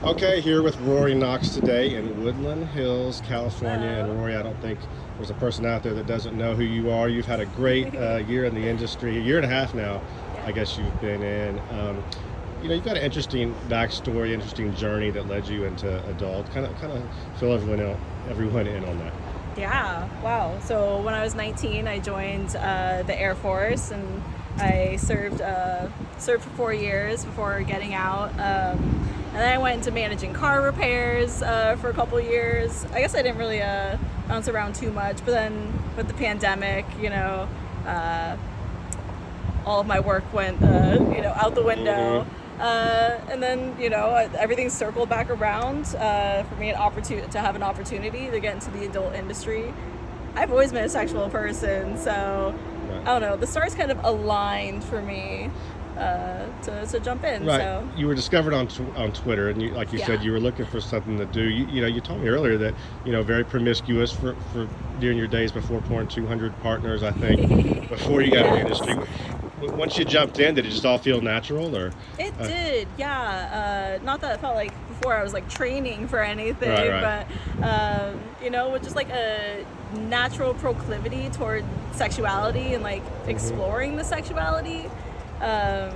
Okay, here with Rory Knox today in Woodland Hills, California. And Rory, I don't think there's a person out there that doesn't know who you are. You've had a great year in the industry, a year and a half now, I guess you've been in. You've got an interesting backstory, interesting journey that led you into adult. Kind of fill everyone in on that. Yeah, wow. So when I was 19, I joined the Air Force, and I served for 4 years before getting out. And then I went into managing car repairs for a couple of years. I guess I didn't really bounce around too much, but then with the pandemic, all of my work went, out the window. And then, everything circled back around for me to have an opportunity to get into the adult industry. I've always been a sexual person, so I don't know. The stars kind of aligned for me to jump in. Right. So You were discovered on Twitter, and like you said, you were looking for something to do. You told me earlier that very promiscuous for during your days before porn, 200 partners, I think, before you got in the industry. Once you jumped in, did it just all feel natural, or? It did, yeah. Not that it felt like before I was like training for anything, Right. but with just like a natural proclivity toward sexuality and like exploring the sexuality. I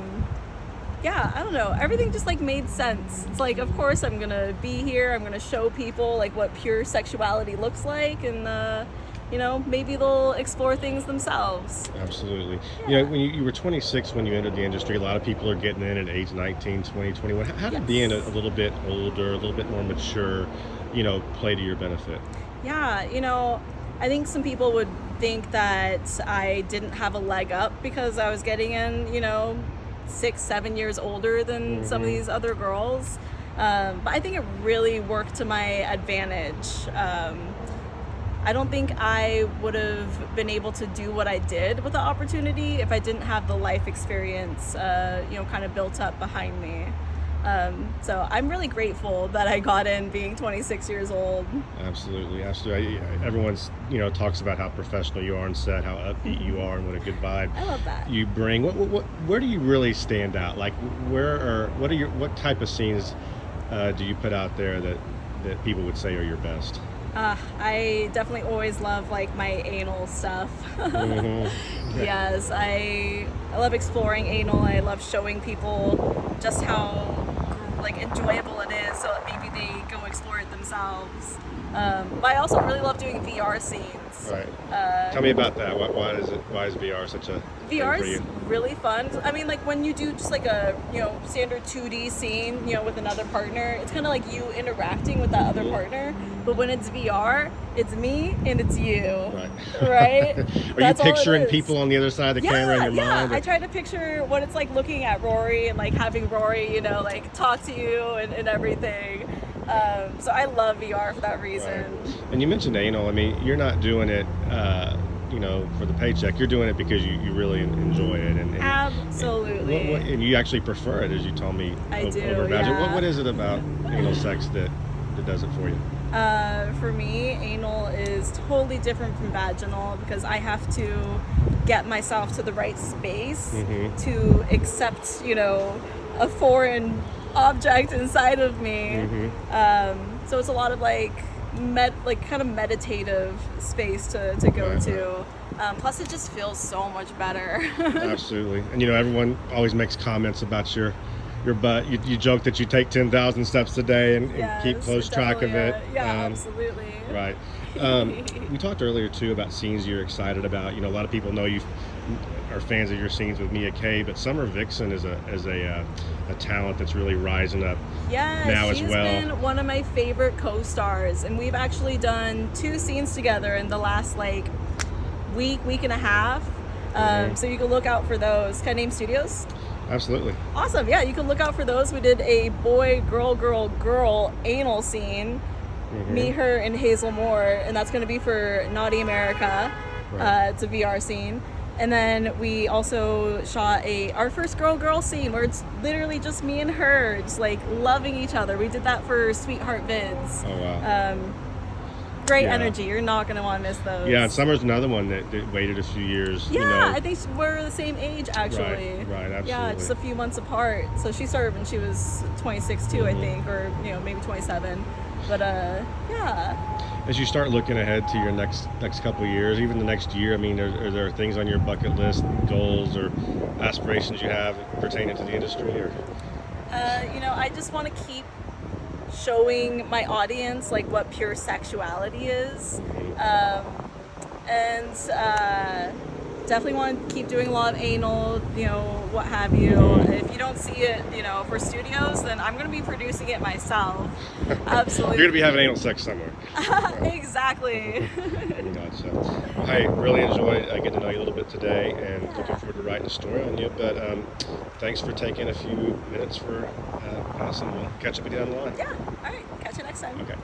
don't know. Everything just like made sense. It's like, of course, I'm gonna be here. I'm gonna show people like what pure sexuality looks like, and maybe they'll explore things themselves. Absolutely. Yeah. When you were 26 when you entered the industry, a lot of people are getting in at age 19, 20, 21. How did being a little bit older, a little bit more mature, play to your benefit? Yeah, I think some people would think that I didn't have a leg up because I was getting in, 6-7 years older than some of these other girls. But I think it really worked to my advantage. I don't think I would have been able to do what I did with the opportunity if I didn't have the life experience, kind of built up behind me. So I'm really grateful that I got in being 26 years old. Absolutely. Everyone's talks about how professional you are on set, how upbeat you are, and what a good vibe I love that. you bring. Where do you really stand out? Like, what type of scenes do you put out there that people would say are your best? I definitely always love like my anal stuff. Yes, I love exploring anal. I love showing people just how like enjoyable it is, so that maybe they go explore it themselves. But I also really love doing VR scenes. Right. Tell me about that. Why is VR such a VR thing for is you? really fun. I mean, like when you do just like a standard 2D scene, with another partner, it's kind of like you interacting with that other partner. But when it's VR, it's me and it's you. Right. Right? Are That's you all it people is. people on the other side of the camera in your mind? I try to picture what it's like looking at Rory and like having Rory, like talk to you and everything. So I love VR for that reason. Right. And you mentioned anal. I mean, you're not doing it, for the paycheck. You're doing it because you really enjoy it. And Absolutely. and you actually prefer it, as you told me. I do, Over vaginal. yeah. What is it about anal sex that does it for you? For me, anal is totally different from vaginal because I have to get myself to the right space to accept, a foreign object inside of me. So it's a lot of like kind of meditative space to go Right, to. Plus, it just feels so much better. Absolutely. And everyone always makes comments about your butt. You joke that you take 10,000 steps a day and keep close track of it. Absolutely. Right. We talked earlier too about scenes you're excited about. A lot of people know you are fans of your scenes with Mia K, but Summer Vixen is a talent that's really rising up now as she's well. been one of my favorite co-stars, and we've actually done 2 scenes together in the last like week and a half. So you can look out for those. Can I name studios? Absolutely. Awesome. Yeah, you can look out for those. We did a boy, girl anal scene. Me, her, and Hazel Moore, and that's going to be for Naughty America. Right. It's a VR scene. And then we also shot our first girl scene where it's literally just me and her, just like loving each other. We did that for Sweetheart Vids. Oh wow. great Yeah. energy. You're not going to want to miss those. Yeah, and Summer's another one that waited a few years. Yeah, you know. I think we're the same age actually. Right, absolutely. Yeah, just a few months apart. So she started when she was 26 too, I think, or maybe 27. But yeah. As you start looking ahead to your next couple of years, even the next year, I mean, are there things on your bucket list, goals or aspirations you have pertaining to the industry? Or I just want to keep showing my audience like what pure sexuality is, and definitely want to keep doing a lot of anal, what have you. If you don't see it, for studios, then I'm going to be producing it myself. Absolutely. You're going to be having anal sex somewhere. Exactly. Gotcha. Well, hey, really enjoyed getting to know you a little bit today, and looking forward to writing a story on you. But thanks for taking a few minutes for us, and we'll catch up with you down the line. Yeah. All right. Catch you next time. Okay.